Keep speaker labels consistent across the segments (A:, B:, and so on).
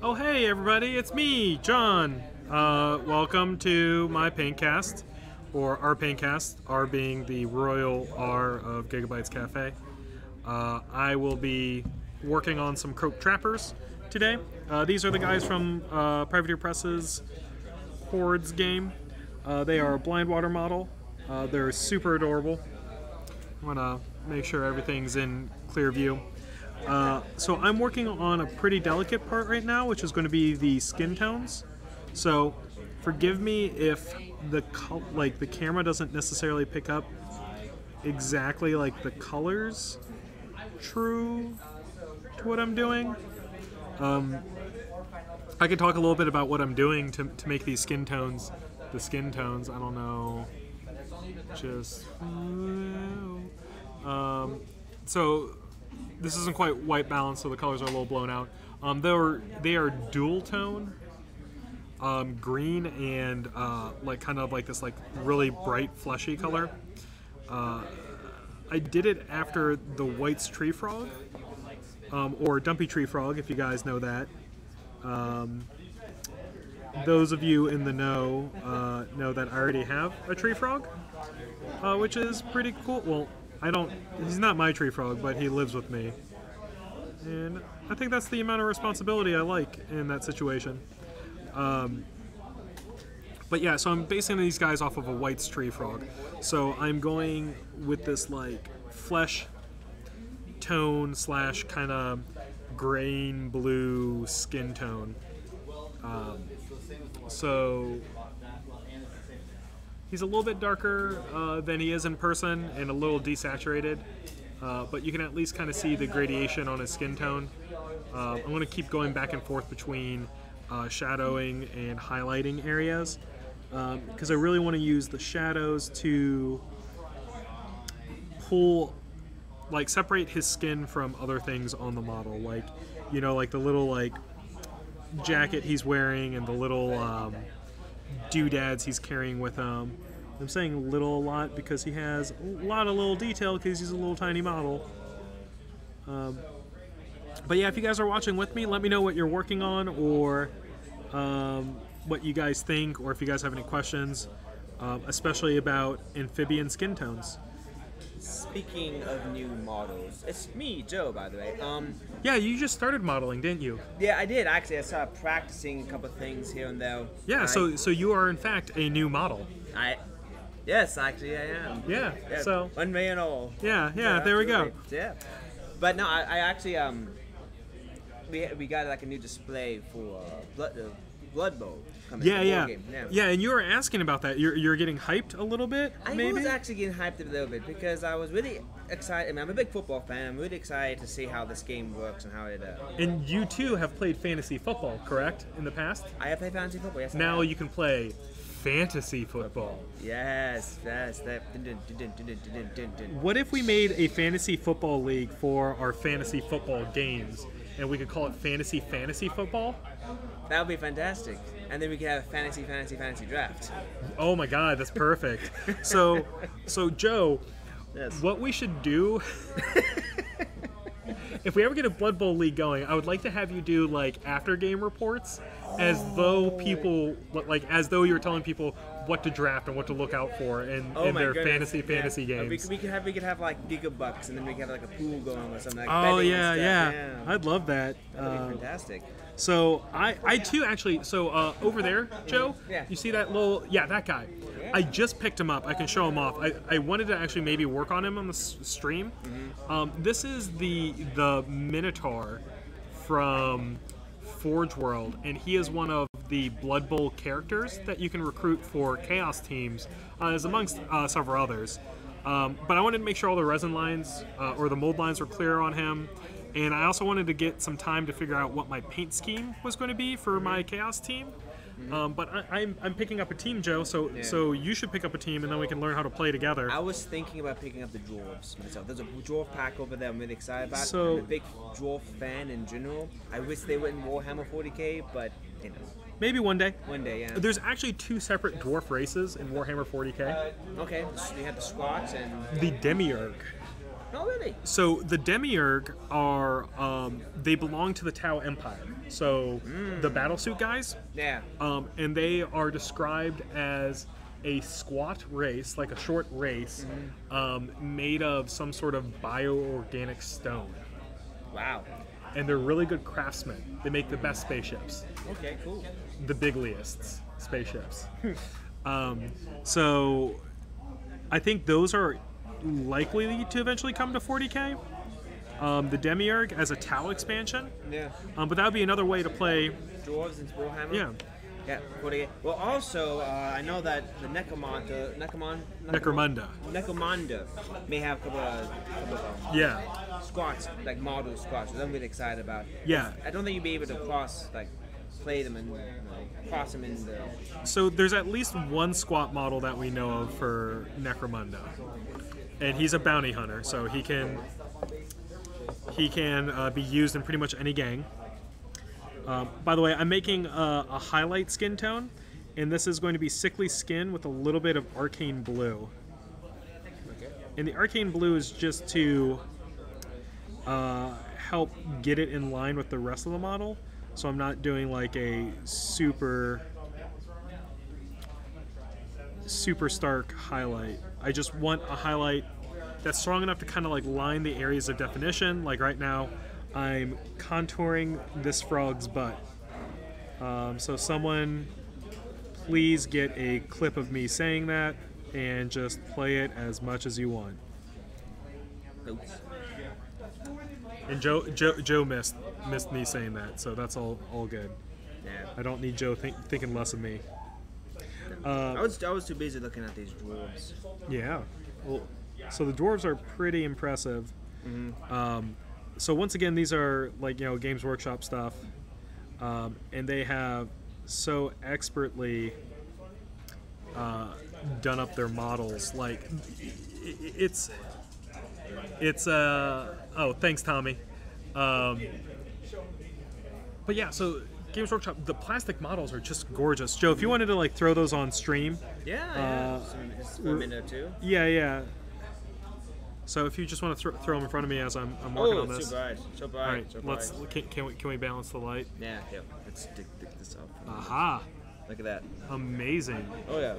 A: Oh hey everybody, it's me, John. Welcome to my Paintcast, or our Paintcast, R being the royal R of Gigabytes Cafe. I will be working on some Croak trappers today. These are the guys from Privateer Press's Hordes game. They are a blind water model. They're super adorable. I'm gonna make sure everything's in clear view. So I'm working on a pretty delicate part right now, which is going to be the skin tones. So forgive me if the camera doesn't necessarily pick up exactly like the colors true to what I'm doing. I could talk a little bit about what I'm doing to make these skin tones the skin tones. I don't know. Just so this isn't quite white balance, so the colors are a little blown out. They are dual tone, green and kind of like this really bright fleshy color. I did it after the White's Tree Frog, or Dumpy Tree Frog, if you guys know that. Those of you in the know that I already have a tree frog, which is pretty cool. Well, he's not my tree frog, but he lives with me. And I think that's the amount of responsibility I like in that situation. But yeah, so I'm basing these guys off of a White's Tree Frog. So I'm going with this flesh tone / kind of grain blue skin tone. So he's a little bit darker than he is in person and a little desaturated, but you can at least kind of see the gradation on his skin tone. I'm going to keep going back and forth between shadowing and highlighting areas, because I really want to use the shadows to pull, separate his skin from other things on the model, like the little jacket he's wearing and the little doodads he's carrying with him. I'm saying little a lot because he has a lot of little detail because he's a little tiny model. But yeah, if you guys are watching with me, let me know what you're working on, or what you guys think, or if you guys have any questions, especially about amphibian skin tones.
B: Speaking of new models, it's me, Joe, by the way.
A: Yeah, you just started modeling, didn't you?
B: Yeah, I did, actually. I started practicing a couple of things here and there.
A: Yeah, so you are, in fact, a new model.
B: Yes, actually, I am.
A: Yeah, so...
B: 1 million all.
A: Yeah, there we go.
B: Yeah. But no, I actually, we got a new display for Blood Bowl coming.
A: Yeah, and you were asking about that. You're getting hyped a little bit, maybe?
B: I was actually getting hyped a little bit because I was really excited. I mean, I'm a big football fan. I'm really excited to see how this game works and how it...
A: And you, too, have played fantasy football, correct, in the past?
B: I have played fantasy football, yes.
A: Now you can play fantasy football.
B: Yes.
A: What if we made a fantasy football league for our fantasy football games, and we could call it fantasy football?
B: That would be fantastic. And then we could have a fantasy draft.
A: Oh my god, that's perfect. So Joe,
B: yes.
A: What we should do, if we ever get a Blood Bowl league going, I would like to have you do after game reports, as though you were telling people what to draft and what to look out for in their fantasy games.
B: We could have gigabucks, and then we could have a pool going or something.
A: Oh yeah. I'd love that.
B: That'd be fantastic.
A: So I too actually. So over there, Joe.
B: Yeah.
A: You see that little? Yeah, that guy. Yeah. I just picked him up. I can show him off. I wanted to actually maybe work on him on the stream. Mm-hmm. This is the Minotaur from Forge World, and he is one of the Blood Bowl characters that you can recruit for Chaos teams, as amongst several others. But I wanted to make sure all the resin lines or the mold lines were clear on him. And I also wanted to get some time to figure out what my paint scheme was going to be for my Chaos team. But I'm picking up a team, Joe, so you should pick up a team, and then we can learn how to play together.
B: I was thinking about picking up the dwarves myself. There's a dwarf pack over there I'm really excited about.
A: So,
B: I'm a big dwarf fan in general. I wish they were in Warhammer 40k, but,
A: maybe one day.
B: One day, yeah.
A: There's actually 2 separate dwarf races in Warhammer 40k.
B: Okay, so you have the Squats and...
A: The Demiurge.
B: Oh, really?
A: So the Demiurge are they belong to the Tau Empire. So the battlesuit guys,
B: Yeah.
A: and they are described as a squat race, like a short race, made of some sort of bioorganic stone.
B: Wow.
A: And they're really good craftsmen. They make the best spaceships,
B: Okay, cool.
A: the bigliest spaceships. So I think those are likely to eventually come to 40K. The Demiurge as a Tau expansion,
B: Yeah.
A: but that would be another way to play.
B: Dwarves and Warhammer.
A: Yeah,
B: Yeah. 40. Well, also, I know that the
A: Necromunda.
B: Necromunda may have a couple of
A: Yeah,
B: squats, like model squats, which I'm really excited about.
A: yeah.
B: I don't think you'd be able to play them and cross them in the.
A: So there's at least one squat model that we know of for Necromunda, and he's a bounty hunter, so he can be used in pretty much any gang. By the way, I'm making a highlight skin tone, and this is going to be sickly skin with a little bit of arcane blue.
B: Okay.
A: And the arcane blue is just to help get it in line with the rest of the model, so I'm not doing like a super stark highlight. I just want a highlight that's strong enough to kind of like line the areas of definition. Like right now, I'm contouring this frog's butt. So someone please get a clip of me saying that and just play it as much as you want.
B: Oops.
A: And Joe missed me saying that, so that's all good.
B: Yeah.
A: I don't need Joe thinking less of me.
B: I was too busy looking at these dwarves.
A: Yeah. Well, so the dwarves are pretty impressive. So once again, these are like Games Workshop stuff, and they have so expertly done up their models. Like it's oh, thanks, Tommy. But yeah, so Games Workshop, the plastic models are just gorgeous. Joe, if you wanted to like throw those on stream,
B: Yeah. Just for a minute or two.
A: yeah. So if you just want to throw them in front of me as I'm working on this.
B: So bright.
A: All right, can we balance the light?
B: Yeah. Let's dig this up.
A: Aha!
B: Look at that.
A: Amazing.
B: Oh yeah.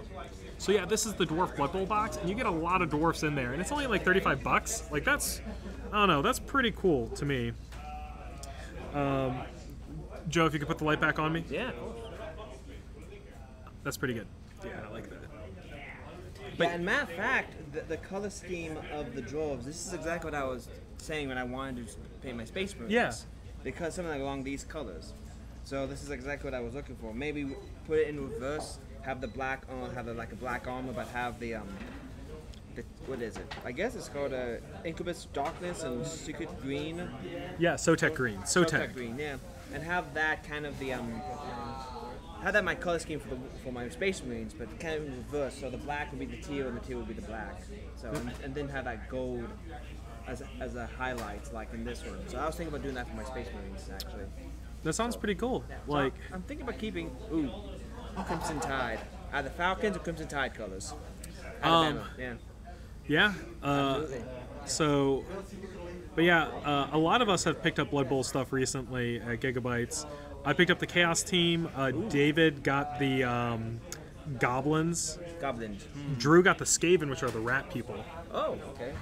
A: So yeah, this is the Dwarf Blood Bowl box, and you get a lot of dwarfs in there, and it's only like $35. Like that's, I don't know, that's pretty cool to me. Joe, if you could put the light back on me.
B: Yeah.
A: That's pretty good. Yeah, I like that.
B: Yeah, and matter of fact, the color scheme of the dwarves, this is exactly what I was saying when I wanted to paint my Space Marines.
A: Yeah.
B: Because something along these colors. So this is exactly what I was looking for. Maybe put it in reverse, have the black on, have like a black armor, but have the what is it? I guess it's called Incubus Darkness and Secret Green.
A: Yeah, Sotek green. Sotek
B: Green, yeah. And have that kind of the have that my color scheme for my Space Marines, but kind of in reverse. So the black would be the teal, and the teal would be the black. So and then have that gold as a highlight, like in this one. So I was thinking about doing that for my Space Marines, actually.
A: That sounds pretty cool.
B: Yeah,
A: Like,
B: so I'm thinking about keeping Crimson Tide, either Falcons or Crimson Tide colors. Alabama, yeah.
A: yeah.
B: Absolutely.
A: So, but yeah, a lot of us have picked up Blood Bowl stuff recently at Gigabytes. I picked up the Chaos team. David got the Goblins.
B: Goblins.
A: Drew got the Skaven, which are the rat people.
B: Oh, okay.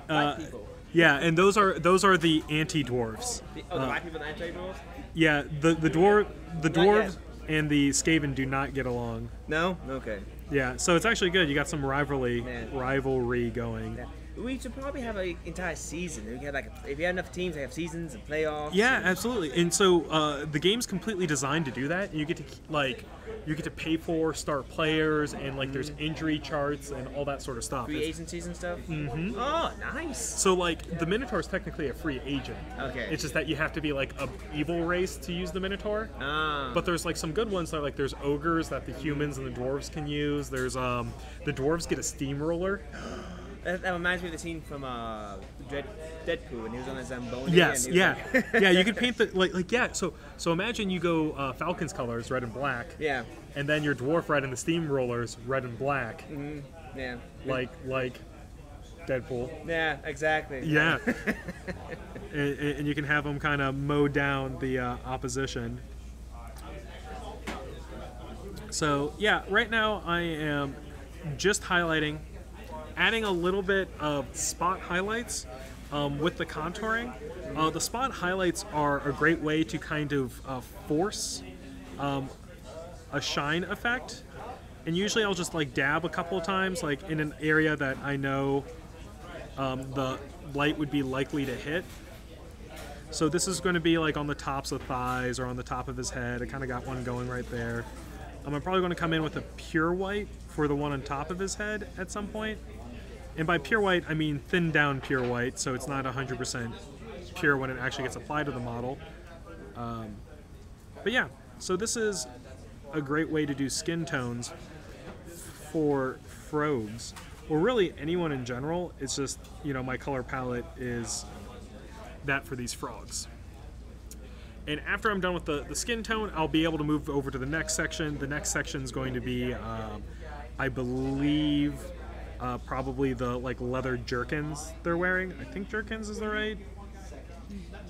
B: Black people.
A: Yeah, and those are the anti-dwarves.
B: The black people, the anti-dwarves?
A: Yeah, the dwarves and the Skaven do not get along.
B: No? Okay.
A: Yeah, so it's actually good. You got some rivalry going.
B: Yeah. We should probably have an entire season. We have if you have enough teams, they have seasons and playoffs.
A: Yeah, absolutely. And so the game's completely designed to do that. You get to pay for star players, and like there's injury charts and all that sort of stuff.
B: Free agencies and stuff.
A: Mm-hmm.
B: Oh, nice.
A: So like the Minotaur is technically a free agent.
B: Okay.
A: It's just that you have to be like a evil race to use the Minotaur. But there's like some good ones that like there's ogres that the humans and the dwarves can use. There's the dwarves get a steamroller.
B: That reminds me of the scene from Deadpool when he was on a Zamboni.
A: Yes,
B: and
A: yeah,
B: like
A: yeah. You could paint the like yeah. So imagine you go Falcon's colors, red and black.
B: Yeah.
A: And then your dwarf red and the steamrollers, red and black.
B: Mm-hmm. Yeah.
A: Like Deadpool.
B: Yeah, exactly.
A: Yeah. And you can have them kind of mow down the opposition. So yeah, right now I am just highlighting, adding a little bit of spot highlights with the contouring. The spot highlights are a great way to kind of force a shine effect. And usually I'll just like dab a couple of times, like in an area that I know the light would be likely to hit. So this is going to be like on the tops of thighs or on the top of his head. I kind of got one going right there. I'm probably going to come in with a pure white for the one on top of his head at some point. And by pure white, I mean thinned down pure white, so it's not 100% pure when it actually gets applied to the model. But yeah, so this is a great way to do skin tones for frogs, or really anyone in general. It's just, you know, my color palette is that for these frogs. And after I'm done with the skin tone, I'll be able to move over to the next section. The next section is going to be, I believe, probably the like leather jerkins they're wearing. I think jerkins is the right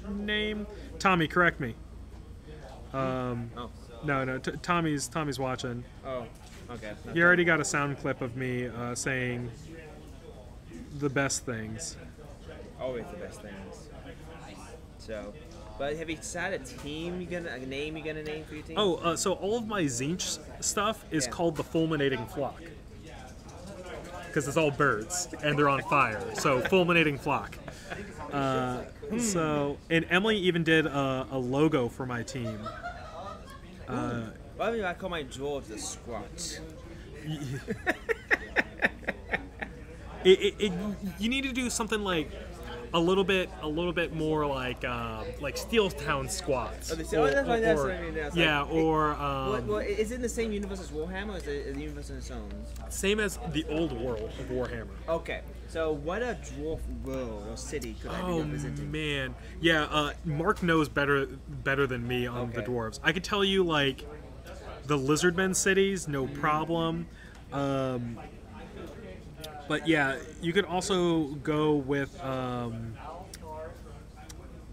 A: name. Tommy, correct me. No, Tommy's watching.
B: Oh, okay.
A: He already got a sound clip of me saying the best things.
B: Always the best things. So, but have you decided a name you're gonna name for your team?
A: Oh, so all of my Zinch stuff is called the Fulminating Flock. Because it's all birds, and they're on fire. So, Fulminating Flock. So, and Emily even did a logo for my team.
B: Why do I call my dwarves the Squats?
A: You need to do something like a little bit more like Steel Town Squats.
B: Oh, that's what I mean.
A: Yeah, or
B: well, is it in the same universe as Warhammer, or is it a universe in its own?
A: Same as the old world of Warhammer.
B: Okay, so what a dwarf world or city could I be visiting?
A: Oh man, yeah. Mark knows better than me on the dwarves. I could tell you like the Lizardmen cities, no problem. But yeah, you could also go with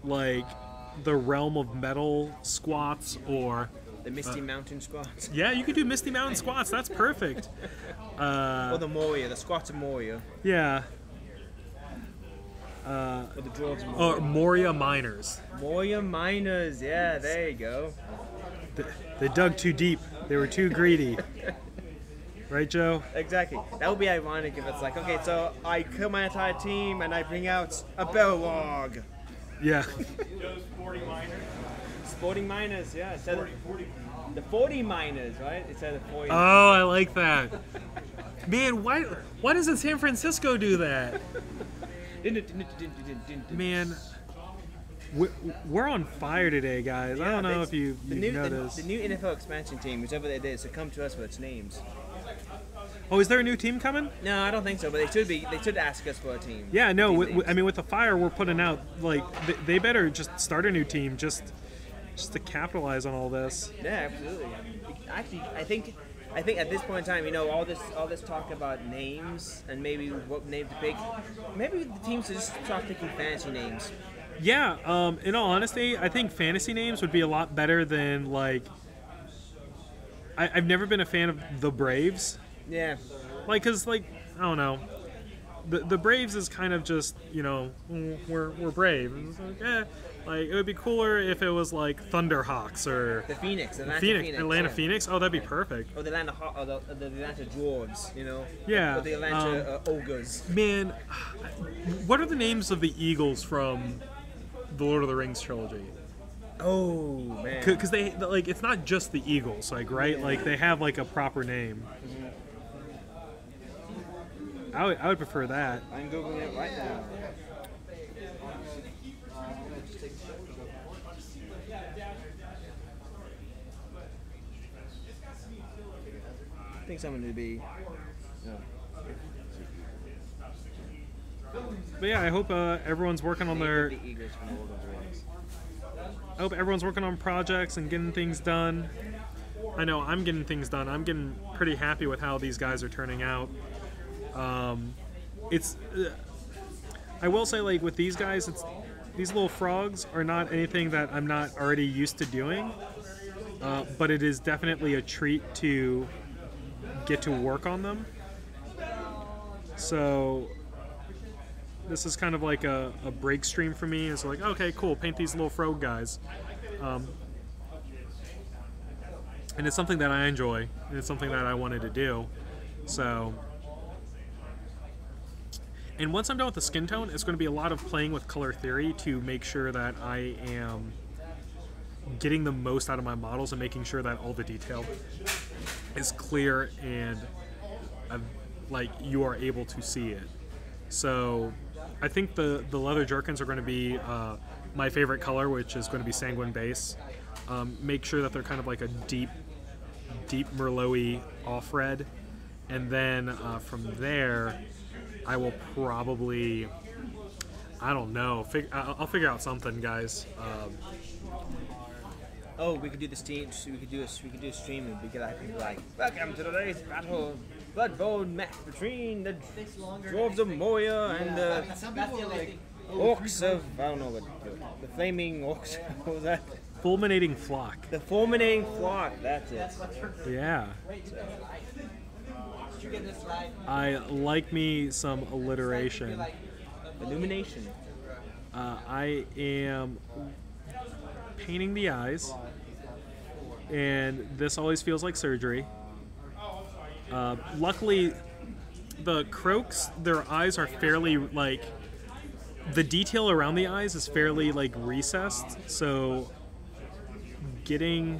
A: like the Realm of Metal squats or
B: the Misty Mountain squats.
A: Yeah, you could do Misty Mountain squats. That's perfect.
B: Or the Moria, the squats of Moria.
A: Yeah.
B: Or the dwarves.
A: Or Moria Miners.
B: Moria Miners. Yeah, there you go.
A: They dug too deep. They were too greedy. Right, Joe?
B: Exactly. That would be ironic if it's like, okay, so I kill my entire team and I bring out a Belrog.
A: Yeah.
B: Sporting Miners, yeah. The 40 Miners, right? Instead of 40.
A: Oh, I like that. Man, why doesn't San Francisco do that? Man, we're on fire today, guys. Yeah, I don't know if you noticed.
B: The new NFL expansion team, whichever it is, so come to us for its names.
A: Oh, is there a new team coming?
B: No, I don't think so, but they should be. They should ask us for a team.
A: Yeah, no. I mean, with the fire we're putting out, like they better just start a new team just to capitalize on all this.
B: Yeah, absolutely. Actually, I think at this point in time, you know, all this talk about names and maybe what name to pick, maybe the teams should just start picking fancy names.
A: Yeah. In all honesty, I think fantasy names would be a lot better than like. I've never been a fan of the Braves.
B: Yeah.
A: Like, cause like I don't know, the Braves is kind of just, you know, we're brave. It's like, like it would be cooler if it was like Thunderhawks or
B: the Phoenix,
A: Atlanta Phoenix. Oh, that'd be perfect.
B: Or the Atlanta Dwarves, you know.
A: Yeah.
B: Or the Atlanta Ogres.
A: Man, what are the names of the Eagles from the Lord of the Rings trilogy?
B: Oh man.
A: Because they like it's not just the Eagles, like right? Yeah. Like they have like a proper name.
B: Mm-hmm.
A: I would prefer that.
B: I'm googling it right now. I think someone to be.
A: But yeah, I hope everyone's working on their. I hope everyone's working on projects and getting things done. I know I'm getting things done. I'm getting pretty happy with how these guys are turning out. It's I will say, like, with these guys, these little frogs are not anything that I'm not already used to doing, but it is definitely a treat to get to work on them. So this is kind of like a break stream for me. It's like, okay, cool, paint these little frog guys. And it's something that I enjoy, and it's something that I wanted to do. So, and once I'm done with the skin tone, it's going to be a lot of playing with color theory to make sure that I am getting the most out of my models and making sure that all the detail is clear and like you are able to see it. So I think the leather jerkins are going to be my favorite color, which is going to be sanguine base. Make sure that they're kind of like a deep Merlot-y off red, and then from there I will probably, I don't know, I'll figure out something, guys.
B: Oh, we could do the stream. We could do a stream and we could like, welcome to today's battle, blood-bone match between the dwarves of Moria and the orcs of, I don't know what, the flaming orcs. What was that?
A: Fulminating flock.
B: The fulminating flock. That's it.
A: Yeah. I like me some alliteration.
B: Illumination.
A: I am painting the eyes, and this always feels like surgery. Luckily, the Croaks, their eyes are fairly, like, the detail around the eyes is fairly, like, recessed, so getting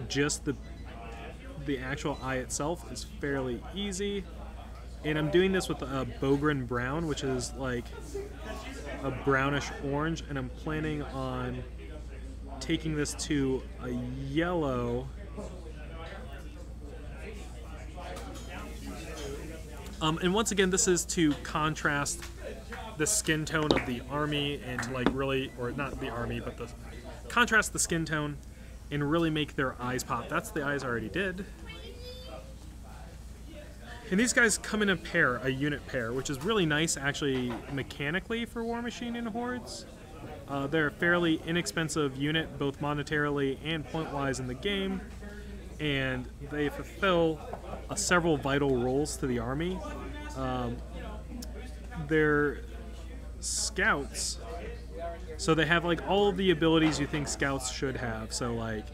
A: just the actual eye itself is fairly easy. And I'm doing this with a Bogren brown, which is like a brownish orange, and I'm planning on taking this to a yellow. And once again, this is to contrast the skin tone of the army and to like really, or not the army, but the contrast the skin tone and really make their eyes pop. That's the eyes I already did. And these guys come in a pair, a unit pair, which is really nice actually mechanically for War Machine and Hordes. They're a fairly inexpensive unit, both monetarily and point-wise in the game, and they fulfill several vital roles to the army. They're scouts, so they have like all of the abilities you think scouts should have. So like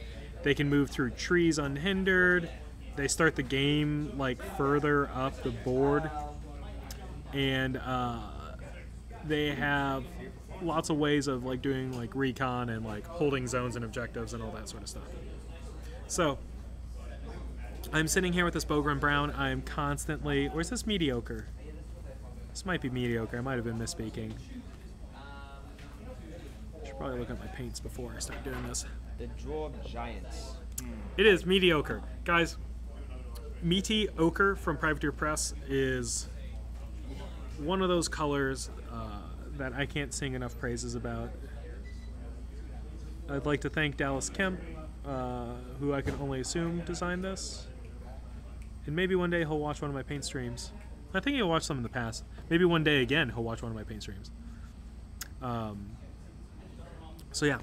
A: they can move through trees unhindered. They start the game like further up the board, and they have lots of ways of like doing like recon and like holding zones and objectives and all that sort of stuff. So I'm sitting here with this Bogren Brown. I'm constantly, or is this mediocre? This might be mediocre. I might have been misspeaking. I should probably look at my paints before I start doing this.
B: The Dwarf Giants.
A: It is mediocre. Guys, Meaty Ochre from Privateer Press is one of those colors that I can't sing enough praises about. I'd like to thank Dallas Kemp, who I can only assume designed this. And maybe one day he'll watch one of my paint streams. I think he'll watch some in the past. Maybe one day again he'll watch one of my paint streams. So yeah,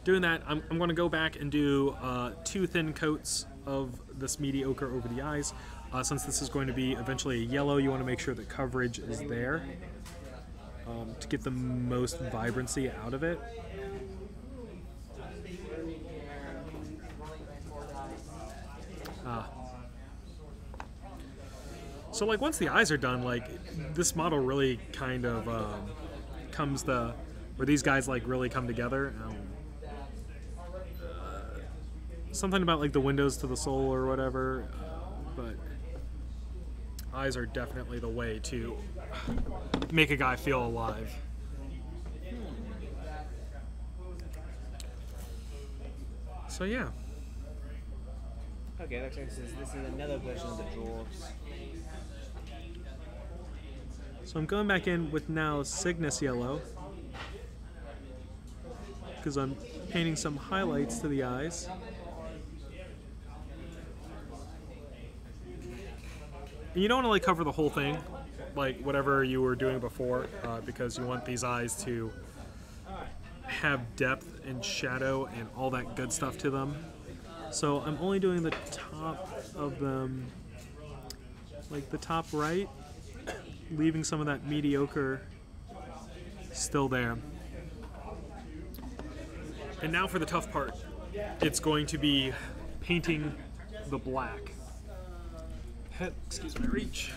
A: doing that, I'm going to go back and do 2 thin coats of this meaty ochre over the eyes. Since this is going to be eventually a yellow, you want to make sure that coverage is there to get the most vibrancy out of it. So like once the eyes are done, like this model really kind of comes where these guys like really come together. Something about like the windows to the soul or whatever, but eyes are definitely the way to make a guy feel alive. So yeah.
B: Okay, looks like this is another version of the dwarves.
A: So I'm going back in with now Cygnus yellow because I'm painting some highlights to the eyes. And you don't want to like cover the whole thing. like whatever you were doing before, because you want these eyes to have depth and shadow and all that good stuff to them. So I'm only doing the top of them, like the top right, leaving some of that mediocre still there. And now for the tough part. It's going to be painting the black. Excuse my reach.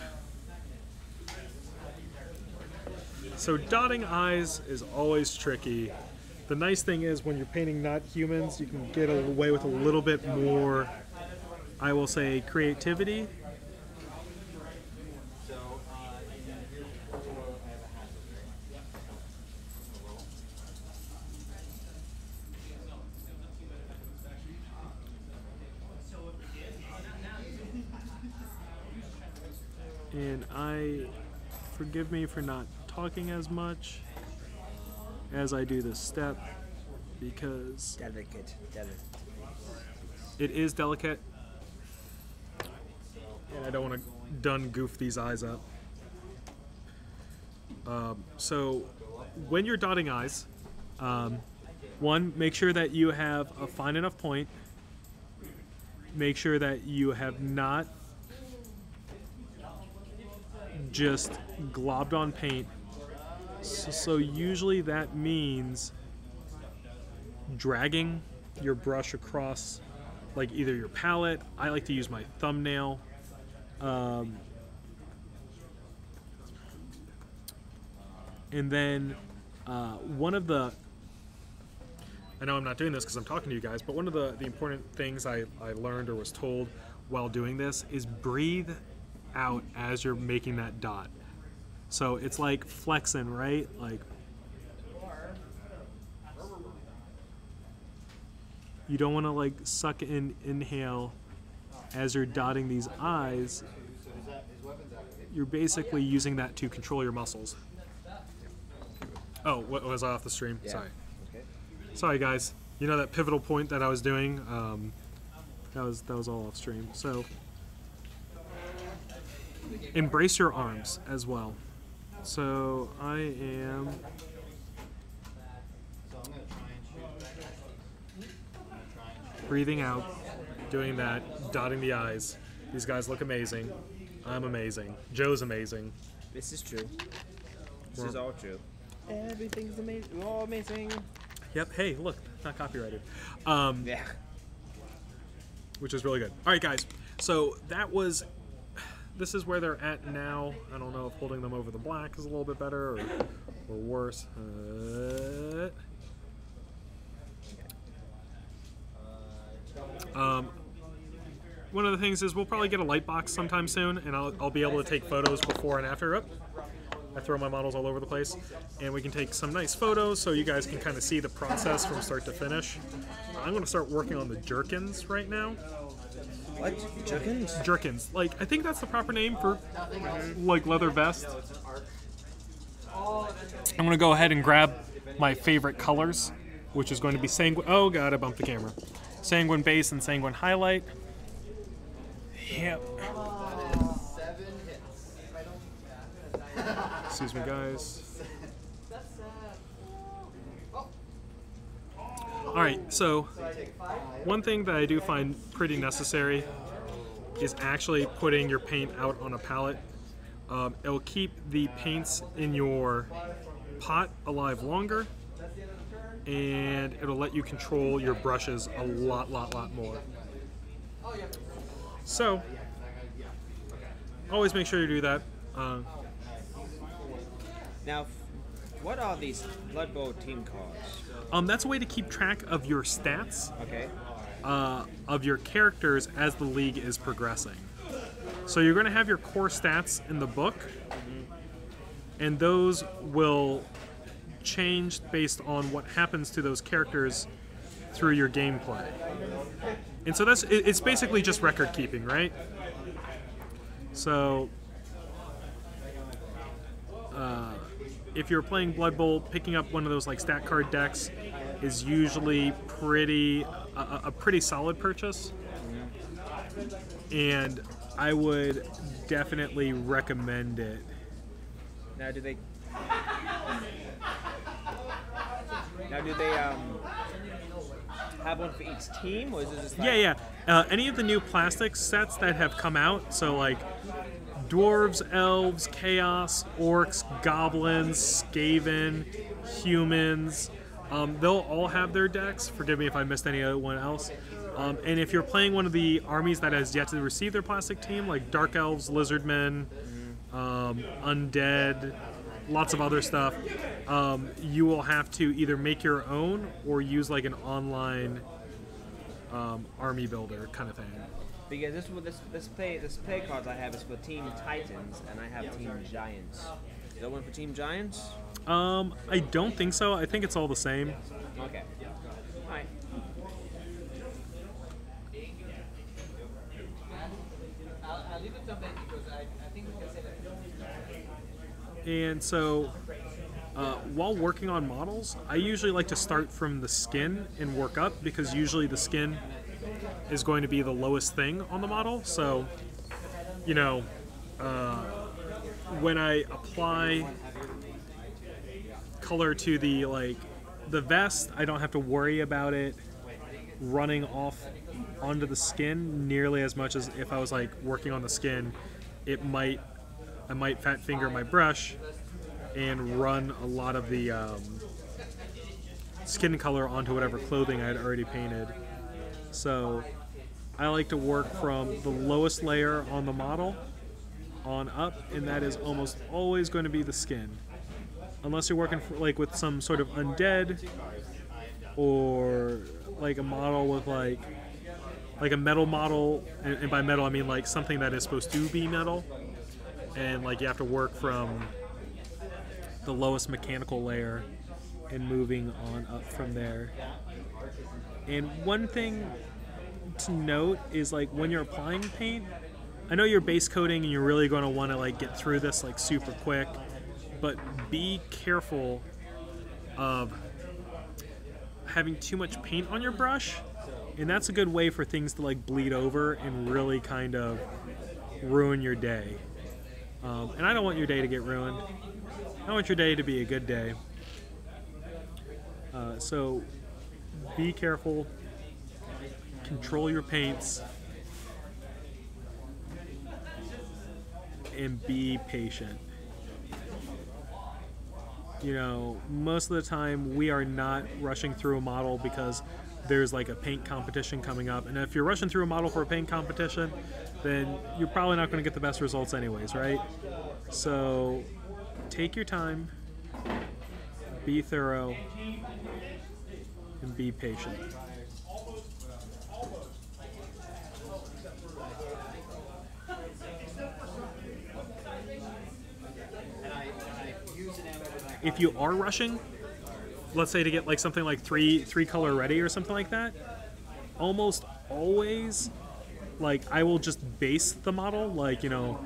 A: So dotting eyes is always tricky. The nice thing is when you're painting not humans, you can get away with a little bit more, I will say, creativity. And forgive me for not talking as much as I do this step, because
B: Delicate.
A: it is delicate, and I don't want to done goof these eyes up. So when you're dotting eyes, one, make sure that you have a fine enough point. Make sure that you have not just globbed on paint. So usually that means dragging your brush across like either your palette. I like to use my thumbnail. And then one of the, I know I'm not doing this because I'm talking to you guys, but one of the important things I learned or was told while doing this is breathe out as you're making that dot. So it's like flexing, right? Like you don't want to like suck in, inhale as you're dotting these eyes. You're basically using that to control your muscles. Oh, what was I off the stream? Yeah. Sorry. Okay. Sorry guys. You know that pivotal point that I was doing? That was all off stream. So embrace your arms as well. So I am breathing out, doing that, dotting the eyes. These guys look amazing. I'm amazing. Joe's amazing.
B: This is true. This is all true. Everything's amazing. We're all amazing.
A: Yep. Hey, look, not copyrighted.
B: Yeah.
A: Which is really good. All right, guys. So this is where they're at now. I don't know if holding them over the black is a little bit better or worse. One of the things is we'll probably get a light box sometime soon, and I'll be able to take photos before and after. I throw my models all over the place, and we can take some nice photos so you guys can kind of see the process from start to finish. I'm going to start working on the jerkins right now.
B: What? Jerkins?
A: Jerkins. Like, I think that's the proper name for, like, leather vest. I'm going to go ahead and grab my favorite colors, which is going to be sanguine. Oh, God, I bumped the camera. Sanguine base and sanguine highlight. Yep. Excuse me, guys. Alright, so one thing that I do find pretty necessary is actually putting your paint out on a palette. It'll keep the paints in your pot alive longer, and it'll let you control your brushes a lot more. So, always make sure you do that.
B: Now, what are these Blood Bowl team cards?
A: That's a way to keep track of your stats,
B: Okay.
A: of your characters as the league is progressing. So you're going to have your core stats in the book, and those will change based on what happens to those characters through your gameplay. And so it's basically just record keeping, right? So if you're playing Blood Bowl, picking up one of those like stat card decks is usually a pretty solid purchase, and I would definitely recommend it
B: Now, do they? Now, do they have one for each team, or is it just like...
A: Yeah. Any of the new plastic sets that have come out, so like dwarves, elves, chaos, orcs, goblins, skaven, humans, they'll all have their decks. Forgive me if I missed anyone else. And if you're playing one of the armies that has yet to receive their plastic team, like dark elves, lizardmen, undead, lots of other stuff, you will have to either make your own or use like an online army builder kind of thing.
B: Because this play cards I have is for Team Titans, and I have Team Giants. Is that one for Team Giants?
A: I don't think so. I think it's all the same.
B: Okay. All right. I'll leave it to Ben because I think we can say that.
A: And so, while working on models, I usually like to start from the skin and work up, because usually the skin is going to be the lowest thing on the model. So, you know, when I apply color to the vest, I don't have to worry about it running off onto the skin nearly as much as if I was like working on the skin. I might fat finger my brush and run a lot of the skin color onto whatever clothing I had already painted. So I like to work from the lowest layer on the model on up, and that is almost always going to be the skin. Unless you're working like with some sort of undead, or like a model with like a metal model, and by metal I mean like something that is supposed to be metal, and like you have to work from the lowest mechanical layer and moving on up from there. And one thing to note is, like, when you're applying paint, I know you're base coating and you're really going to want to like get through this like super quick, but be careful of having too much paint on your brush, and that's a good way for things to like bleed over and really kind of ruin your day. And I don't want your day to get ruined. I want your day to be a good day. So be careful, control your paints, and be patient. You know, most of the time we are not rushing through a model because there's like a paint competition coming up. And if you're rushing through a model for a paint competition, then you're probably not going to get the best results anyways, right? So take your time, be thorough, and be patient. If you are rushing, let's say to get like something like three color ready or something like that, almost always, like, I will just base the model, like, you know,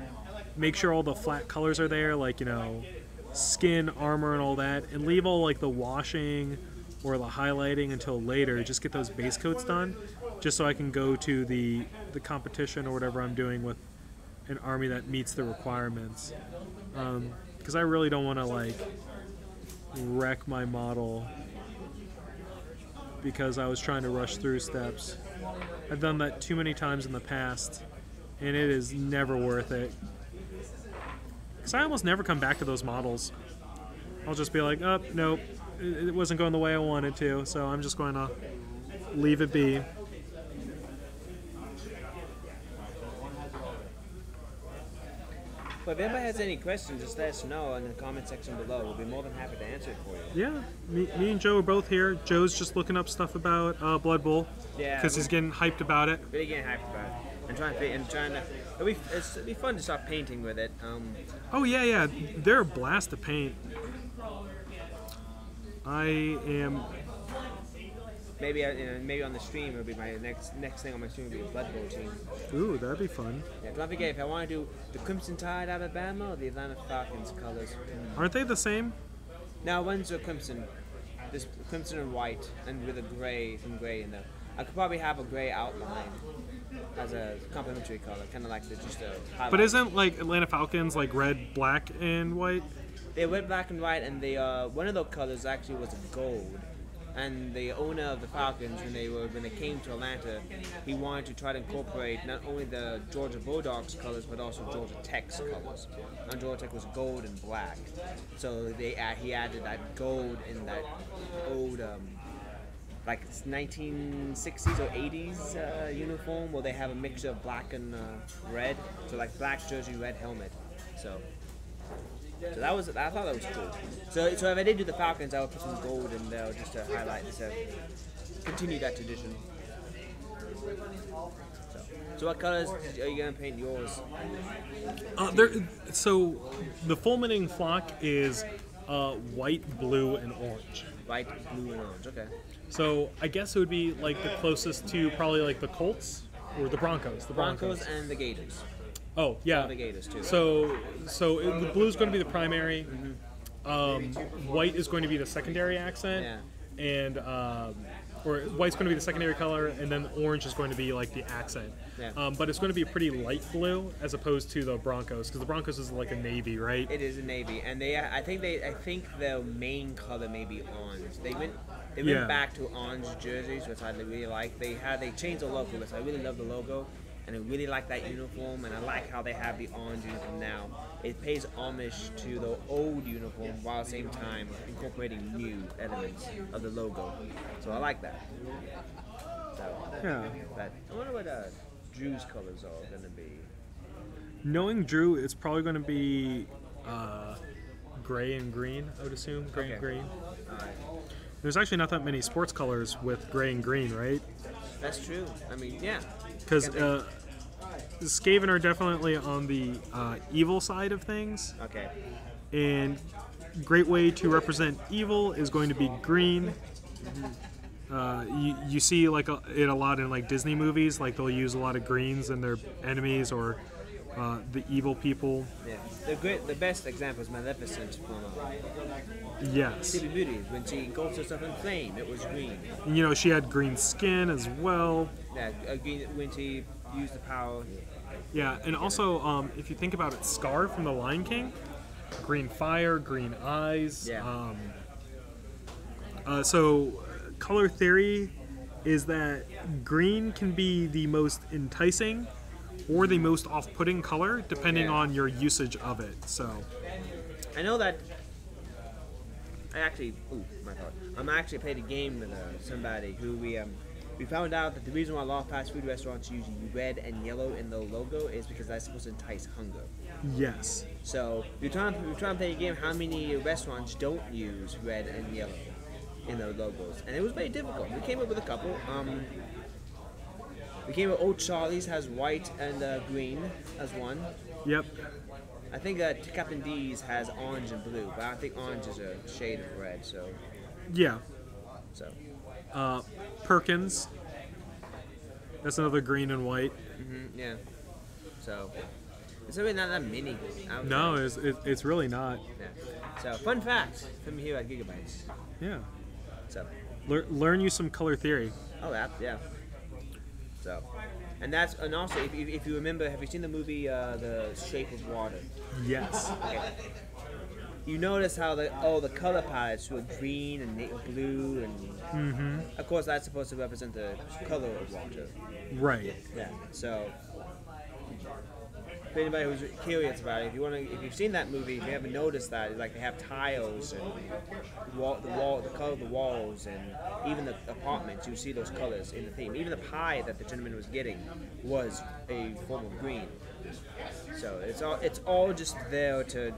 A: make sure all the flat colors are there, like, you know, skin, armor, and all that, and leave all like the washing or the highlighting until later. Just get those base coats done, just so I can go to the competition or whatever I'm doing with an army that meets the requirements. Because I really don't want to like wreck my model because I was trying to rush through steps. I've done that too many times in the past, and it is never worth it. Because I almost never come back to those models. I'll just be like, oh, nope, it wasn't going the way I wanted to, so I'm just going to leave it be.
B: But if anybody has any questions, just let us know in the comment section below. We'll be more than happy to answer it for you.
A: Yeah, me and Joe are both here. Joe's just looking up stuff about Blood Bowl.
B: Yeah.
A: Because he's getting hyped about it.
B: Really getting hyped about it. And trying to... It'll be fun to start painting with it.
A: Oh, yeah. They're a blast to paint. I am...
B: Maybe on the stream it'll be my next thing on my stream will be a Blood Bowl team.
A: Ooh, that'd be fun.
B: Yeah, don't forget, if I want to do the Crimson Tide Alabama or the Atlanta Falcons colors.
A: Aren't they the same?
B: No, one's a crimson. This crimson and white, and with a gray in there. I could probably have a gray outline as a complementary color, kind of like just a highlight.
A: But isn't like Atlanta Falcons like red, black, and white?
B: They went black and white, and they one of those colors actually was gold. And the owner of the Falcons, when they came to Atlanta, he wanted to try to incorporate not only the Georgia Bulldogs colors, but also Georgia Tech's colors. And Georgia Tech was gold and black, so he added that gold in that old like 1960s or 80s uniform, where they have a mixture of black and red. So like black jersey, red helmet. So I thought that was cool. So if I did do the Falcons, I would put some gold in there just to highlight this, continue that tradition. So what colors are you gonna paint yours?
A: So the fulminating flock is white, blue, and orange.
B: White, blue, and orange. Okay.
A: So I guess it would be like the closest to probably like the Colts or the Broncos. The
B: Broncos and the Gators.
A: Oh yeah.
B: The Gators too.
A: The blue is going to be the primary. White is going to be the secondary accent, and or white's going to be the secondary color, and then orange is going to be like the accent.
B: Yeah.
A: But it's going to be a pretty light blue as opposed to the Broncos, because the Broncos is like a navy, right?
B: It is a navy, and I think their main color may be orange. They went back to orange jerseys, which I really like. They changed the logo, which I really love the logo. And I really like that uniform, and I like how they have the orange uniform now. It pays homage to the old uniform while at the same time incorporating new elements of the logo. So I like that. I wonder what Drew's colors are going to be.
A: Knowing Drew, it's probably going to be gray and green, I would assume. Gray and green.
B: All right.
A: There's actually not that many sports colors with gray and green, right?
B: That's true. I mean, yeah.
A: Because Skaven are definitely on the evil side of things.
B: Okay.
A: And great way to represent evil is going to be green. You see like it a lot in like Disney movies. Like they'll use a lot of greens in their enemies or the evil people.
B: Yeah. The best example is Maleficent from
A: yes.
B: Sleeping Beauty. When she engulfed herself in flame, it was green.
A: You know, she had green skin as well.
B: Yeah, green when she used the power.
A: Yeah, and also, if you think about it, Scar from The Lion King, green fire, green eyes.
B: Yeah.
A: So, color theory is that green can be the most enticing or the most off-putting color, depending on your usage of it. So,
B: I know that. I actually played a game with somebody who we found out that the reason why a lot of fast food restaurants use red and yellow in the logo is because that's supposed to entice hunger.
A: Yes.
B: So you're trying to play a game. How many restaurants don't use red and yellow in their logos? And it was very difficult. We came up with a couple. We came up with Old Charlie's has white and green as one.
A: Yep.
B: I think Captain D's has orange and blue, but I think orange is a shade of red. So.
A: Yeah.
B: So.
A: Perkins. That's another green and white.
B: Yeah. So, it's really not that many.
A: No, it's really not.
B: Yeah. So, fun fact from here at Gigabytes.
A: Yeah.
B: So.
A: Learn you some color theory.
B: Oh, yeah. So, and also if you remember, have you seen the movie The Shape of Water?
A: Yes.
B: Okay. You notice how the color palettes were green and blue and of course that's supposed to represent the color of water.
A: Right.
B: Yeah. So for anybody who's curious about it, if you've seen that movie, if you haven't noticed that, like they have tiles and the color of the walls and even the apartments, you see those colors in the theme. Even the pie that the gentleman was getting was a form of green. So it's all just there to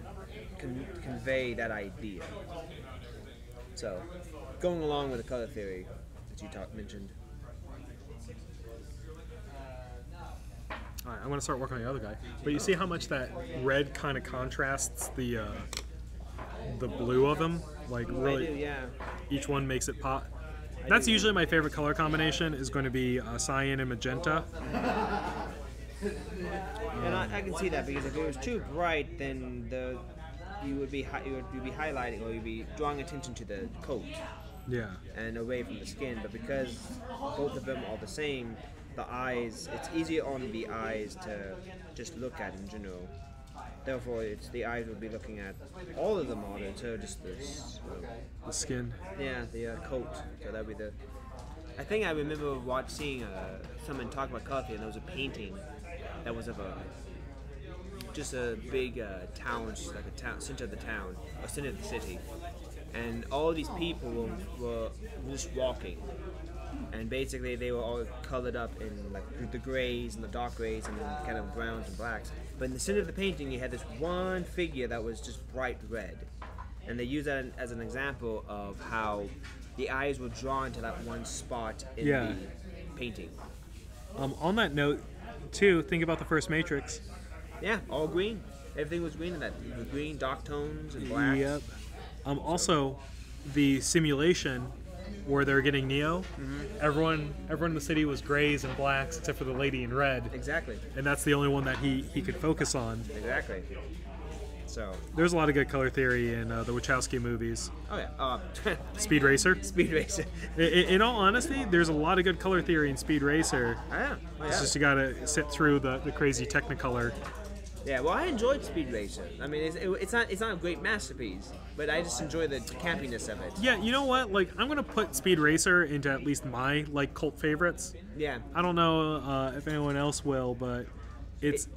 B: convey that idea. So, going along with the color theory that you mentioned.
A: All right, I'm gonna start working on the other guy. But you see how much that red kind of contrasts the blue of them? Like really,
B: I do, yeah.
A: Each one makes it pop. That's usually my favorite color combination. Is going to be cyan and magenta.
B: And I can see that because if it was too bright, then you would be highlighting or you'd be drawing attention to the coat.
A: Yeah.
B: And away from the skin. But because both of them are the same, the eyes, it's easier on the eyes to just look at in general. Therefore, it's the eyes will be looking at all of the model, so just this.
A: The skin.
B: Yeah, the coat. So that'd be the. I think I remember seeing someone talk about color theory, and there was a painting that was of just a big town, just like a town, center of the town, or center of the city, and all these people were just walking, and basically they were all colored up in like the grays and the dark grays and then kind of browns and blacks. But in the center of the painting, you had this one figure that was just bright red, and they used that as an example of how the eyes were drawn to that one spot in the painting.
A: On that note, too, think about the first Matrix.
B: Yeah, all green. Everything was green in that. The green, dark tones, and blacks.
A: Yep. Also, the simulation where they're getting Neo, everyone in the city was grays and blacks except for the lady in red.
B: Exactly.
A: And that's the only one that he could focus on.
B: Exactly. So
A: there's a lot of good color theory in the Wachowski movies.
B: Oh yeah.
A: Speed Racer.
B: Speed Racer.
A: In all honesty, there's a lot of good color theory in Speed Racer.
B: Oh, yeah.
A: It's just you gotta sit through the crazy Technicolor.
B: Yeah, well, I enjoyed Speed Racer. I mean, it's not a great masterpiece, but I just enjoy the campiness of it.
A: Yeah, you know what? Like, I'm gonna put Speed Racer into at least my like cult favorites.
B: Yeah.
A: I don't know if anyone else will, but it's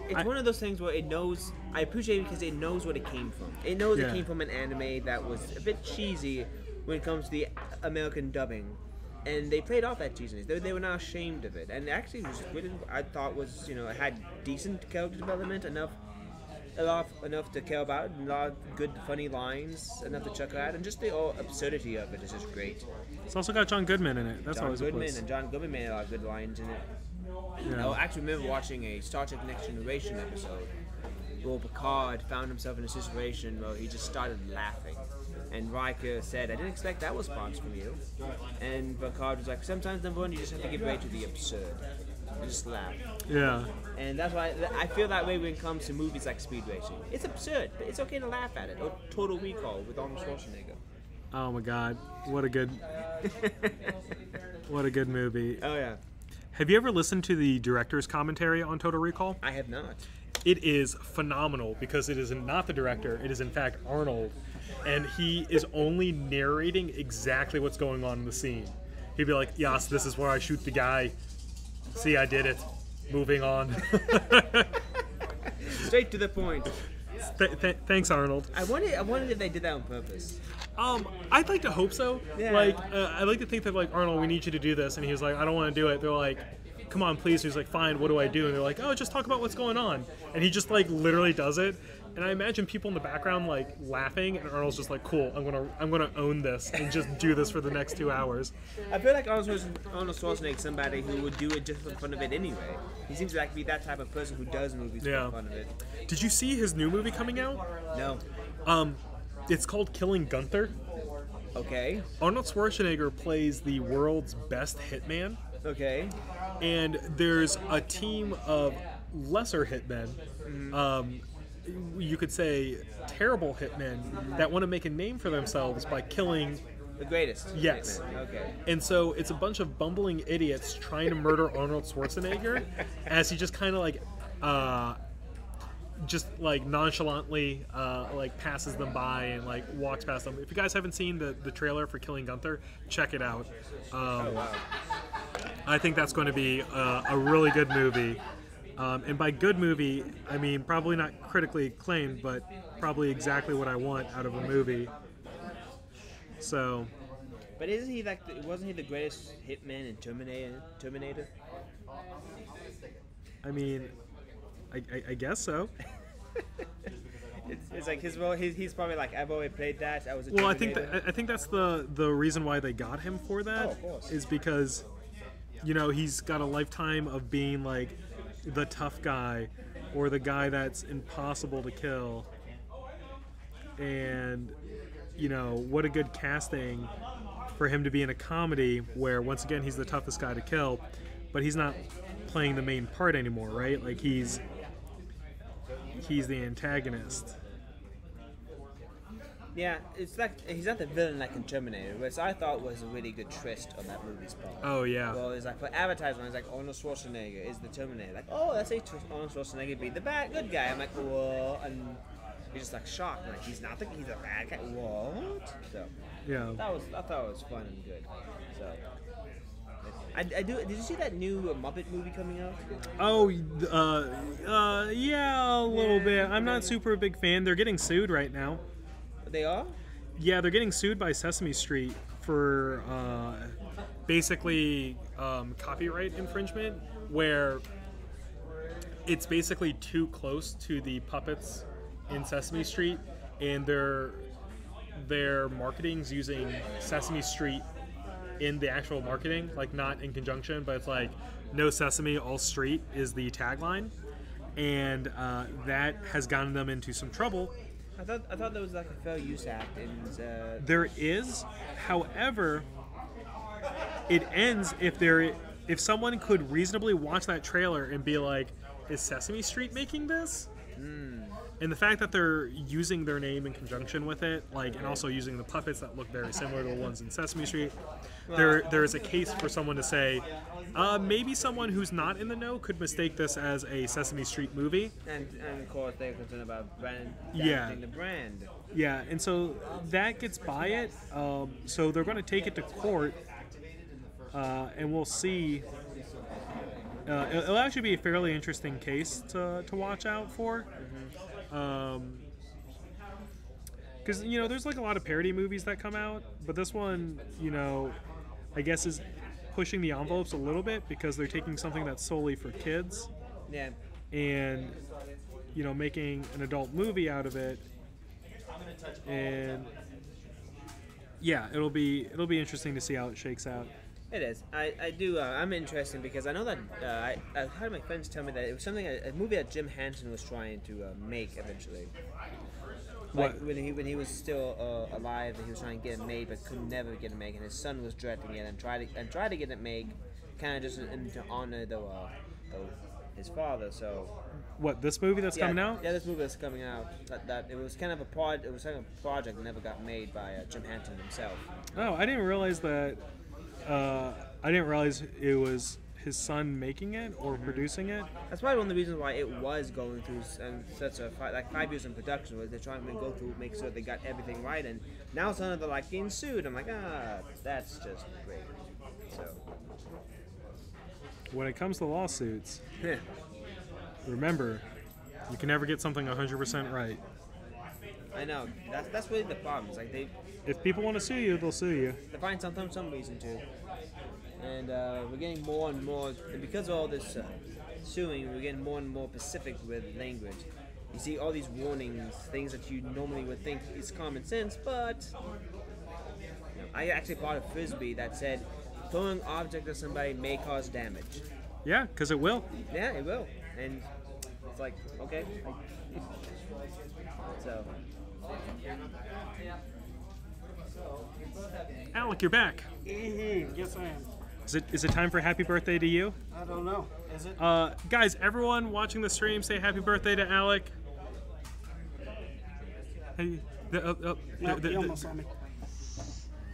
B: one of those things where it knows. I appreciate it because it knows what it came from. It knows it came from an anime that was a bit cheesy when it comes to the American dubbing. And they played off that cheesiness. They were not ashamed of it, and actually, was really, I thought was it had decent character development, enough to care about, a lot of good funny lines, enough to chuckle at, and just the whole absurdity of it is just great.
A: It's also got John Goodman in it. That's always a plus.
B: John Goodman made a lot of good lines in it.
A: Yeah.
B: I actually remember watching a Star Trek Next Generation episode where Picard found himself in a situation where he just started laughing. And Riker said, "I didn't expect that response from you." And Picard was like, "Sometimes, number one, you just have to give way to the absurd. You just laugh."
A: Yeah.
B: And that's why I feel that way when it comes to movies like Speed Racing. It's absurd, but it's okay to laugh at it. Or Total Recall with Arnold Schwarzenegger.
A: Oh my God, what a good movie.
B: Oh yeah.
A: Have you ever listened to the director's commentary on Total Recall?
B: I have not.
A: It is phenomenal because it is not the director. It is in fact Arnold. And he is only narrating exactly what's going on in the scene. He'd be like, "Yes, this is where I shoot the guy. See, I did it. Moving on."
B: Straight to the point.
A: Thanks, Arnold.
B: I wondered if they did that on purpose.
A: I'd like to hope so.
B: Yeah.
A: Like, I'd like to think that, like, "Arnold, we need you to do this," and he was like, "I don't want to do it." They're like, "Come on, please." He's like, "Fine, what do I do?" And they're like, "Oh, just talk about what's going on." And he just like literally does it. And I imagine people in the background like laughing, and Arnold's just like, "Cool, I'm gonna own this and just do this for the next 2 hours."
B: I feel like Arnold Schwarzenegger is somebody who would do it just for the fun of it anyway. He seems to be that type of person who does movies for the fun of it.
A: Did you see his new movie coming out?
B: No.
A: It's called Killing Gunther.
B: Okay.
A: Arnold Schwarzenegger plays the world's best hitman.
B: Okay.
A: And there's a team of lesser hitmen. You could say terrible hitmen that want to make a name for themselves by killing
B: the greatest.
A: Yes.
B: Hitman. Okay.
A: And so it's a bunch of bumbling idiots trying to murder Arnold Schwarzenegger as he just kind of like nonchalantly like passes them by and like walks past them. If you guys haven't seen the trailer for Killing Gunther, check it out. I think that's going to be a really good movie. And by good movie, I mean probably not critically acclaimed, but probably exactly what I want out of a movie. So.
B: But isn't he wasn't he the greatest hitman in Terminator?
A: I mean, I guess so.
B: It's like he's probably like, "I've already played that. I was a
A: Well,
B: Terminator."
A: I think that's the reason why they got him for that.
B: Oh, of course.
A: Is because he's got a lifetime of being like the tough guy or the guy that's impossible to kill. And what a good casting for him to be in a comedy where once again he's the toughest guy to kill, but he's not playing the main part anymore, right? Like he's the antagonist.
B: Yeah, it's like he's not the villain like in Terminator, which I thought was a really good twist on that movie's part.
A: Oh yeah.
B: Well, it's like for advertisement, it's like Arnold Schwarzenegger is the Terminator. Like, oh, that's a Arnold Schwarzenegger be the good guy. I'm like, whoa, and he's just like shocked, like he's a bad guy. What? So
A: Yeah.
B: I thought it was fun and good. So. I do. Did you see that new Muppet movie coming out?
A: Oh, yeah, a little bit. I'm not super a big fan. They're getting sued right now.
B: They are?
A: Yeah, they're getting sued by Sesame Street for basically copyright infringement, where it's basically too close to the puppets in Sesame Street, and their marketing's using Sesame Street in the actual marketing, like not in conjunction, but it's like no Sesame, all street is the tagline, and that has gotten them into some trouble.
B: I thought there was like a fair use act and
A: There is, however, it ends if someone could reasonably watch that trailer and be like, is Sesame Street making this? And the fact that they're using their name in conjunction with it, like, and also using the puppets that look very similar to the ones in Sesame Street, there is a case for someone to say, maybe someone who's not in the know could mistake this as a Sesame Street movie.
B: And of course they're concerned about
A: Yeah.
B: the brand.
A: Yeah, and so that gets by it. So they're going to take it to court, and we'll see. It'll actually be a fairly interesting case to watch out for. Because, there's like a lot of parody movies that come out, but this one, I guess is pushing the envelopes a little bit because they're taking something that's solely for kids
B: Yeah.
A: and, making an adult movie out of it. And yeah, it'll be interesting to see how it shakes out.
B: It is. I do. I'm interested because I know that I had my friends tell me that it was something a movie that Jim Henson was trying to make eventually. Like
A: What?
B: when he was still alive, and he was trying to get it made, but could never get it made, and his son was directing it and tried to get it made, kind of just to honor his father. So.
A: What, this movie that's coming out?
B: Yeah, this movie that's coming out. That it was kind of a project that never got made by Jim Henson himself.
A: Oh, I didn't realize that. I didn't realize it was his son making it or producing it.
B: That's probably one of the reasons why it was going through such a 5 years in production. Was they're trying to go through, make sure they got everything right, and now suddenly they're like getting sued. I'm like, that's just great. So
A: When it comes to lawsuits, remember, you can never get something 100% right.
B: I know that's really the problem. It's like
A: If people want to sue you, they'll sue you.
B: they find some reason to, and we're getting more and more. And because of all this suing, we're getting more and more specific with language. You see all these warnings, things that you normally would think is common sense, but I actually bought a frisbee that said, "Throwing object at somebody may cause damage."
A: Yeah, because it will.
B: Yeah, it will, and it's like okay. So.
A: Alec, you're back.
C: Mm-hmm. Yes, I am.
A: Is it time for happy birthday to you?
C: I don't know. Is it?
A: Guys, everyone watching the stream, say happy birthday to Alec. Hey,
C: Nope, you almost saw me.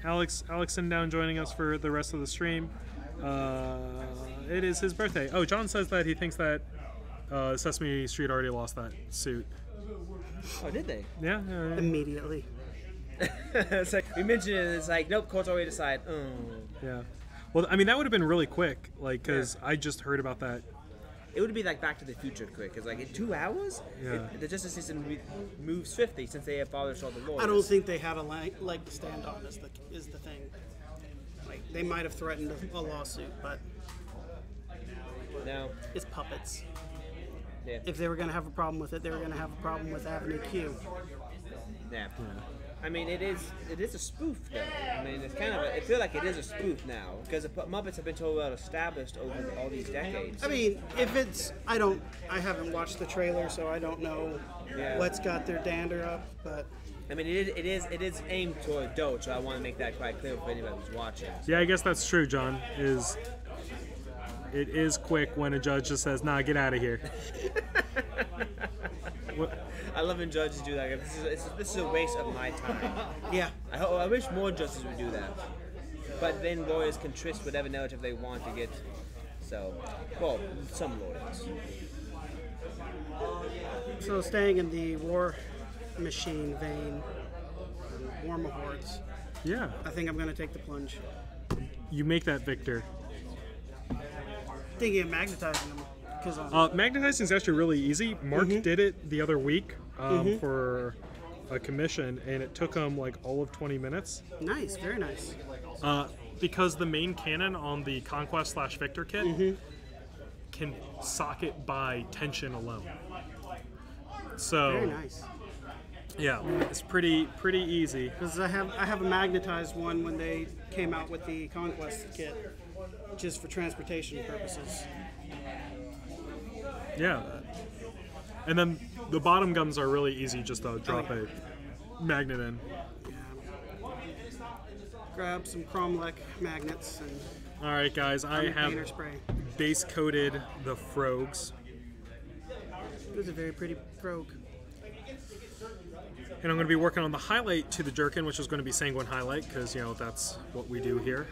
A: Alex sitting down joining us for the rest of the stream. It is his birthday. Oh, John says that he thinks that Sesame Street already lost that suit.
B: Oh, did they?
A: Yeah.
C: Immediately.
B: It's like we mentioned it. It's like nope, court's already decided. Oh.
A: Yeah. Well, I mean, that would have been really quick, like, because I just heard about that.
B: It would be like Back to the Future quick, because like in 2 hours,
A: Yeah.
B: the justice system moves swiftly since they abolished all the lawyers.
C: I don't think they had a leg to stand on. Is the thing. Like they might have threatened a lawsuit, but
B: No.
C: it's puppets.
B: Yeah.
C: If they were going to have a problem with it, they were going to have a problem with Avenue Q.
B: Yeah. I mean, it is a spoof though. I mean, it's kind of I feel like it is a spoof now because the Muppets have been so well established over all these decades.
C: I mean, if it's, I haven't watched the trailer, so I don't know what's got their dander up, but.
B: I mean, it is aimed toward adults, so I want to make that quite clear for anybody who's watching.
A: Yeah, I guess that's true, John. It is quick when a judge just says, "Nah, get out of here."
B: I love when judges do that. This is a waste of my time.
C: Yeah.
B: I wish more judges would do that. But then lawyers can twist whatever narrative they want to get. So, well, some lawyers.
C: So staying in the War Machine vein, War Mahorts,
A: Yeah.
C: I think I'm going to take the plunge.
A: You make that, Victor.
C: Thinking of magnetizing them. Cause
A: Magnetizing is actually really easy. Mark did it the other week for a commission, and it took him like all of 20 minutes.
C: Nice, very nice.
A: Because the main cannon on the Conquest/Victor kit can socket by tension alone. So
C: Very nice.
A: yeah, it's pretty easy.
C: Because I have a magnetized one when they came out with the Conquest kit, just for transportation purposes.
A: Yeah, and then the bottom guns are really easy. Just to drop a magnet in.
C: Yeah. Grab some Cromlech magnets and
A: All right, guys, I have
C: painter spray.
A: base coated the Frogs.
C: This is a very pretty Croak.
A: And I'm going to be working on the highlight to the jerkin, which is going to be Sanguine highlight, because, you know, that's what we do here.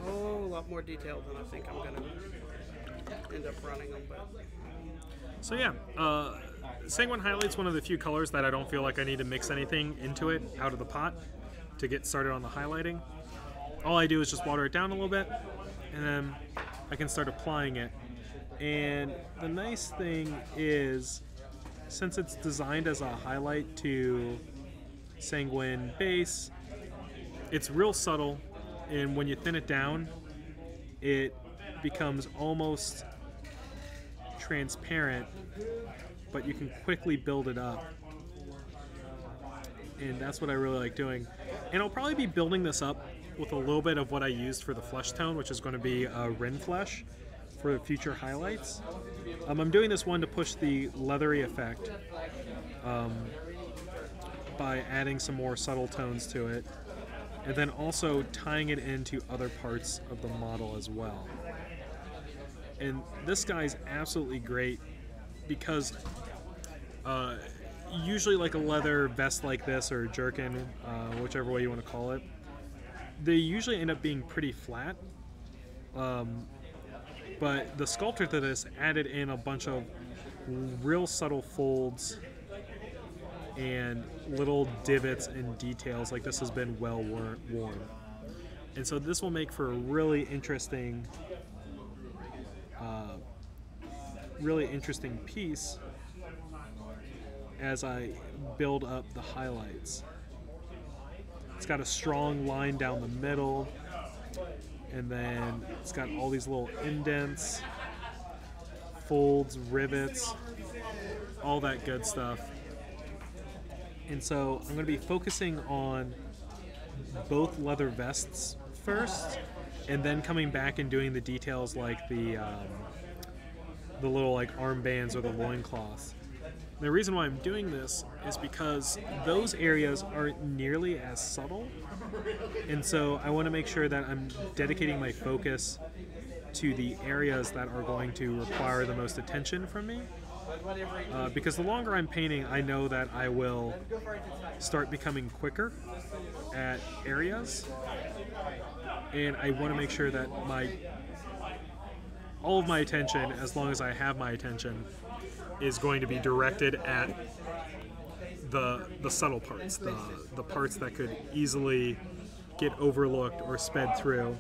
C: Oh, a lot more detailed than I think I'm going to end up running them. But
A: So yeah, Sanguine highlight's one of the few colors that I don't feel like I need to mix anything into it out of the pot to get started on the highlighting. All I do is just water it down a little bit, and then I can start applying it. And the nice thing is, since it's designed as a highlight to Sanguine base, it's real subtle, and when you thin it down, it becomes almost transparent, but you can quickly build it up. And that's what I really like doing. And I'll probably be building this up with a little bit of what I used for the flesh tone, which is going to be Rin flesh for future highlights. I'm doing this one to push the leathery effect by adding some more subtle tones to it, and then also tying it into other parts of the model as well. And this guy's absolutely great because usually like a leather vest like this or jerkin, whichever way you want to call it, they usually end up being pretty flat. But the sculptor to this added in a bunch of real subtle folds and little divots and details, like this has been well worn. And so this will make for a really interesting piece as I build up the highlights. It's got a strong line down the middle, and then it's got all these little indents, folds, rivets, all that good stuff. And so I'm going to be focusing on both leather vests first, and then coming back and doing the details like the little like armbands or the loincloths. The reason why I'm doing this is because those areas aren't nearly as subtle, and so I want to make sure that I'm dedicating my focus to the areas that are going to require the most attention from me. Because the longer I'm painting, I know that I will start becoming quicker at areas, and I want to make sure that all of my attention, as long as I have my attention, is going to be directed at the subtle parts, the parts that could easily get overlooked or sped through.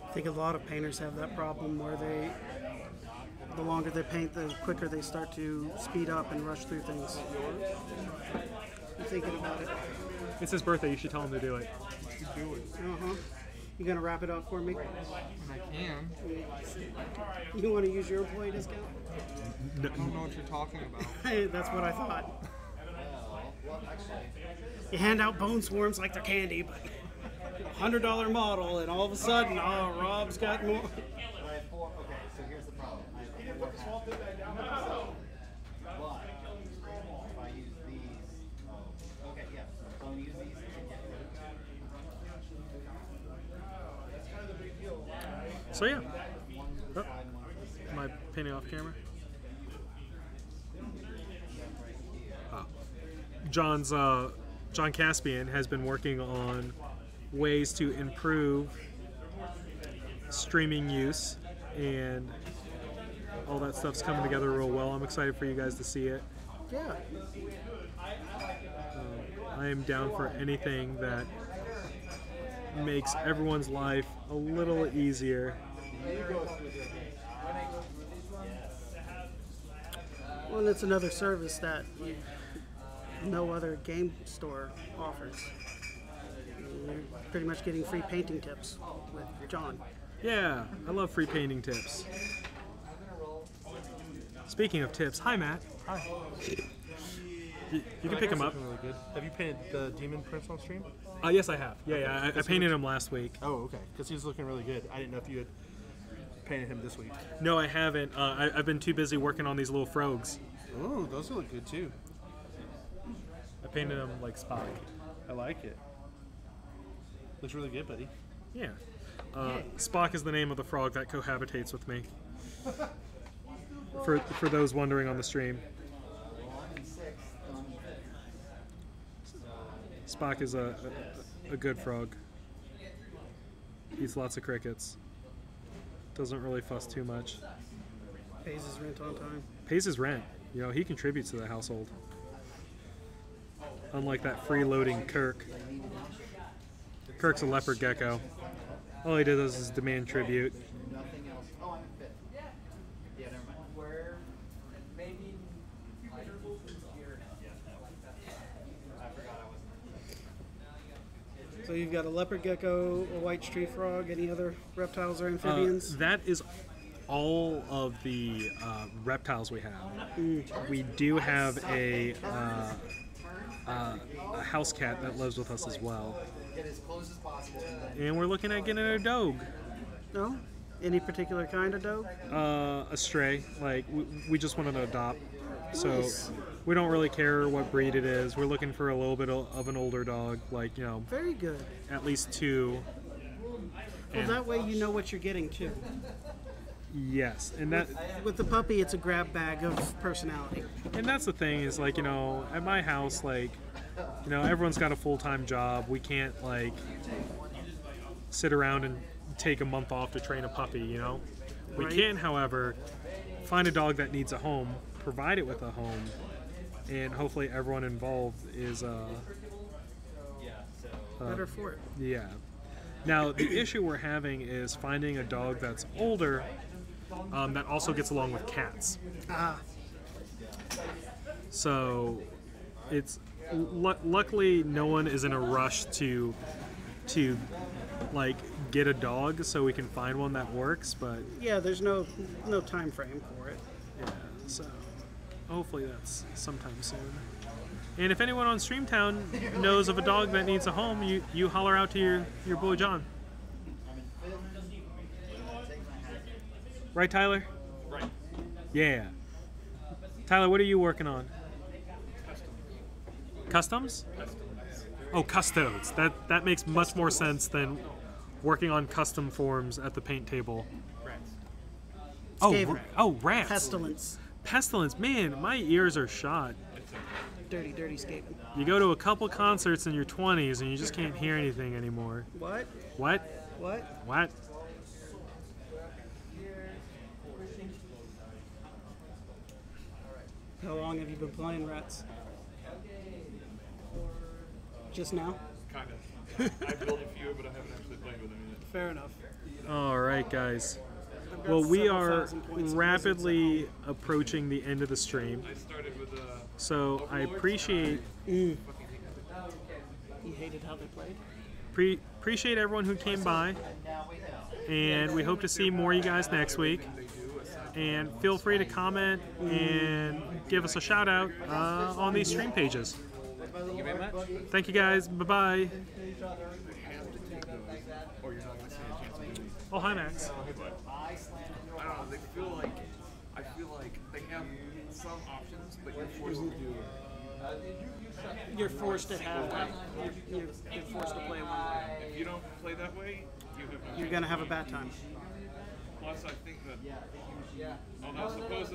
C: I think a lot of painters have that problem where the longer they paint, the quicker they start to speed up and rush through things. I'm thinking about it.
A: It's his birthday, you should tell him to do it.
D: Do it.
C: Uh-huh. You gonna wrap it up for me?
D: I can.
C: You want to use your employee discount?
D: I don't know what you're talking about.
C: Hey, that's what I thought. You hand out bone swarms like they're candy, but $100 model, and all of a sudden, oh, Rob's got more.
E: Okay, so here's the problem. But if I use these, okay, yeah. So I'm using
A: So yeah. Oh, am I painting off camera? Oh. John Caspian has been working on ways to improve streaming use, and all that stuff's coming together real well. I'm excited for you guys to see it.
C: Yeah.
A: I am down for anything that makes everyone's life a little easier.
C: Well, and it's another service that no other game store offers. You're pretty much getting free painting tips with John.
A: Yeah, I love free painting tips. Speaking of tips, hi Matt.
F: Hi.
A: You can pick him up.
F: Really good. Have you painted the Demon Prince on stream?
A: Yes, I have. Yeah, I painted him last week.
F: Oh, okay. Because he was looking really good. I didn't know if you had painted him this week.
A: No, I haven't. I've been too busy working on these little frogs.
F: Oh, those look good too.
A: I painted him like Spock.
F: I like it. Looks really good, buddy.
A: Yeah. Spock is the name of the frog that cohabitates with me. For those wondering on the stream. Spock is a good frog. Eats lots of crickets. Doesn't really fuss too much.
C: Pays his rent on time.
A: Pays his rent. You know, he contributes to the household. Unlike that freeloading Kirk. Kirk's a leopard gecko. All he does is demand tribute.
C: So you've got a leopard gecko, a white tree frog, any other reptiles or amphibians?
A: That is all of the reptiles we have. We do have a house cat that lives with us as well. And we're looking at getting a dog.
C: No? Any particular kind of dog?
A: A stray. Like, we just want to adopt. So
C: Nice.
A: we don't really care what breed it is. We're looking for a little bit of an older dog, like, you know,
C: Very good.
A: at least 2.
C: Well, that way you know what you're getting too.
A: Yes, and
C: With the puppy, it's a grab bag of personality.
A: that's the thing is, like, you know, at my house, like, you know, everyone's got a full-time job. We can't, like, sit around and take a month off to train a puppy, you know. We
C: Right.
A: can, however, find a dog that needs a home, provide it with a home, and hopefully everyone involved is
C: Better for it.
A: yeah. Now, the issue we're having is finding a dog that's older that also gets along with cats.
C: Ah,
A: So it's luckily no one is in a rush to like get a dog, so we can find one that works. But
C: yeah, there's no time frame for it.
A: yeah, so hopefully that's sometime soon. And if anyone on Streamtown knows of a dog that needs a home, you holler out to your boy John. Right, Tyler?
D: Right.
A: Yeah. Tyler, what are you working on? Customs? Oh, custodes. That makes much more sense than working on custom forms at the paint table.
D: Rats.
A: Oh,
C: Skaven.
A: rats.
C: Pestilence.
A: Pestilence. Man, my ears are shot.
C: Dirty, dirty skating.
A: You go to a couple concerts in your 20s and you just can't hear anything anymore.
C: What?
A: What?
C: What?
A: What?
C: How long have you been playing Rats? Just now?
D: Kind of. I built a few, but I haven't actually played with them yet.
C: Fair enough.
A: All right, guys.
C: I've got
A: Well, we
C: several
A: are
C: thousand points of
A: rapidly approaching the end of the stream.
D: I started with
A: So I appreciate
C: Wizards. You hated how they played?
A: appreciate everyone who came by, and we hope to see more of you guys next week. And feel free to comment and give us a shout out on these stream pages.
B: Thank you very much.
A: Thank you guys. Bye bye.
D: or you're not going to see a chance of winning.
A: Oh, hi Max.
D: I don't know. I feel like they have some options, but you're forced to do.
C: You're forced to have that. You're forced to play one way.
D: If you don't play that way, you have no
C: You're going to have a bad time.
D: Plus, I think that, although supposedly